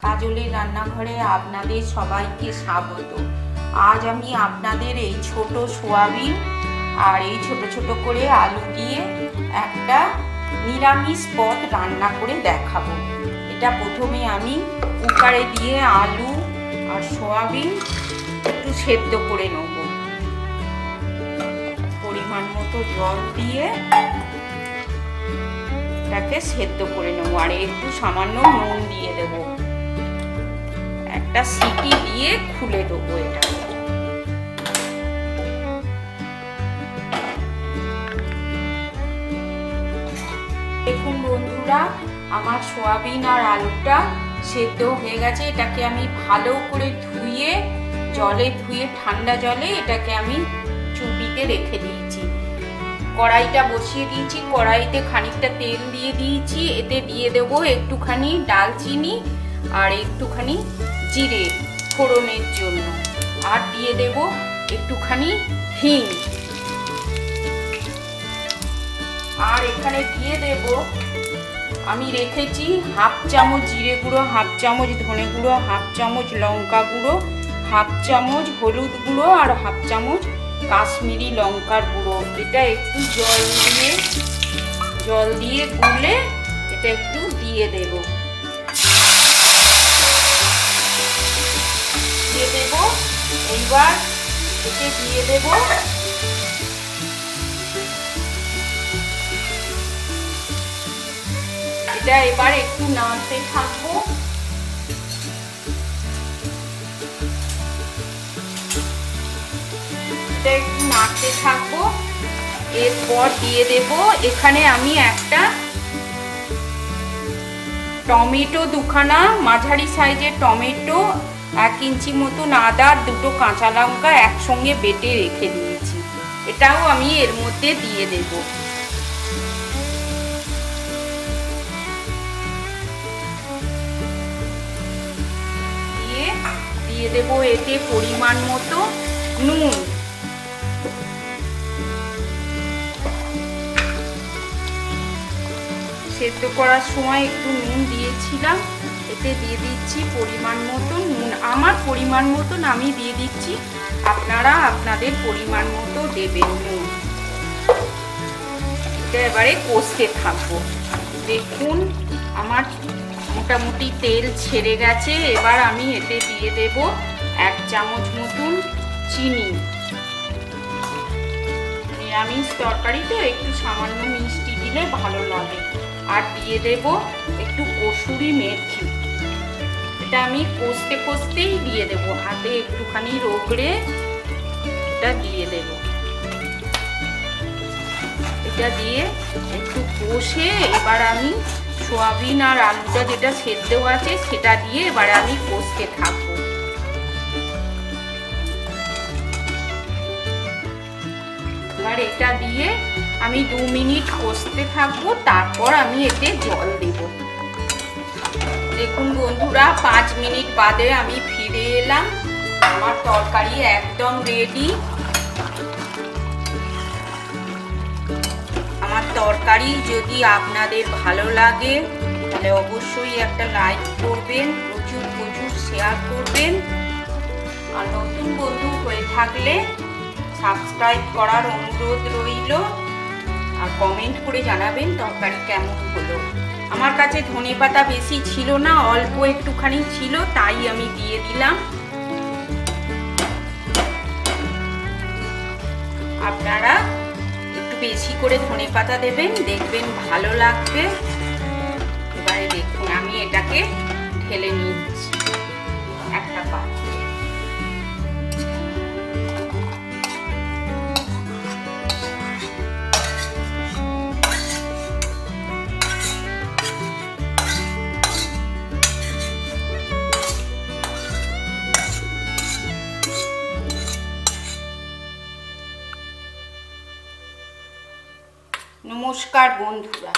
কাজলের রান্নাঘরে আপনাদের সবাইকে স্বাগত। আজ আমি আপনাদের এই ছোট সোয়াবিন আর এই ছোট ছোট করে আলু দিয়ে একটা নিরামিষ পদ রান্না করে দেখাবো। এটা প্রথমে আমি কুকারে দিয়ে আলু আর সোয়াবিন একটু সেদ্ধ করে নেব। পরিমাণ মতো জল দিয়ে এটাকে সেদ্ধ করে নেব আর একটু সামান্য নুন দিয়ে দেবো। একটা সিটি দিয়ে খুলে দেবো। এটা দেখুন বন্ধুরা, আমার সোয়াবিন আর আলুটা সেদ্ধ হয়ে গেছে। এটাকে আমি ভালো করে ধুয়ে ঠান্ডা জলে এটাকে আমি চুবিতে রেখে দিয়েছি। কড়াইটা বসিয়ে দিয়েছি, কড়াইতে খানিকটা তেল দিয়ে দিয়েছি। এতে দিয়ে দেবো একটুখানি ডালচিনি আর একটুখানি জিরে ফোড়নের জন্য, আর দিয়ে দেব একটুখানি হিং, আর এখানে দিয়ে দেব আমি রেখেছি হাফ চামচ জিরে গুঁড়ো, হাফ চামচ ধনে গুঁড়ো, হাফ চামচ লঙ্কা গুঁড়ো, হাফ চামচ হলুদ গুঁড়ো আর হাফ চামচ কাশ্মীরি লঙ্কার গুঁড়ো। এটা একটু জল দিয়ে গুলে এটা একটু দিয়ে দেব। এইবার এতে দিয়ে দেব এটা। এবার একটু নাড়তে থাকবো। এটা একটু নাড়তে থাকবো। এরপর দিয়ে দেব এখানে আমি একটা টমেটো, দুখানা মাঝারি সাইজের টমেটো, 1 ইঞ্চি মতন আদা, 2টো কাঁচা লঙ্কা একসঙ্গে বেটে রেখে দিয়েছি। এটাও আমি এর মধ্যে দিয়ে দেব। দিয়ে দেব এতে পরিমাণ মতো নুন। সেদ্ধ করার সময় একটু নুন দিয়েছিলাম, এতে দিয়ে দিচ্ছি পরিমাণ মতো নুন। আমার পরিমাণ মতন আমি দিয়ে দিচ্ছি, আপনারা আপনাদের পরিমাণ মতো দেবেন নুন। এটা এবারে কষতে থাকবো। দেখুন আমার মোটামুটি তেল ছেড়ে গেছে। এবার আমি এতে দিয়ে দেব 1 চামচ মতন চিনি। নিরামিষ তরকারি তো একটু সামান্য মিষ্টি দিলে ভালো লাগে। আর দিয়ে দেব একটু কসুরি মেথি। এটা আমি কষতেই দিয়ে দেব, হাতে একটুখানি রগড়ে এটা দিয়ে দেব। এটা দিয়ে একটু কষে এবার আমি সোয়াবিন আর আলুটা যেটা সেদ্ধ আছে সেটা দিয়ে এবারে আমি কষতে থাকবো। এবার এটা দিয়ে আমি 2 মিনিট কষতে থাকবো, তারপর আমি এতে জল দেব। দেখুন বন্ধুরা, 5 মিনিট বাদে আমি ফিরে এলাম। আমার তরকারি একদম রেডি। আমার তরকারি যদি আপনাদের ভালো লাগে তাহলে অবশ্যই একটা লাইক করবেন, প্রচুর শেয়ার করবেন। আর নতুন বন্ধু হয়ে থাকলে সাবস্ক্রাইব করার অনুরোধ রইল। আর কমেন্ট করে জানাবেন তরকারি কেমন হলো। আমার কাছে ধনেপাতা বেশি ছিল না, অল্প একটুখানি ছিল, তাই আমি দিয়ে দিলাম। আপনারা একটু বেশি করে ধনেপাতা দেবেন, দেখবেন ভালো লাগবে। এবারে দেখুন আমি এটাকে ঢেলে নিচ্ছি একটা পাত্রে। নমস্কার বন্ধুরা।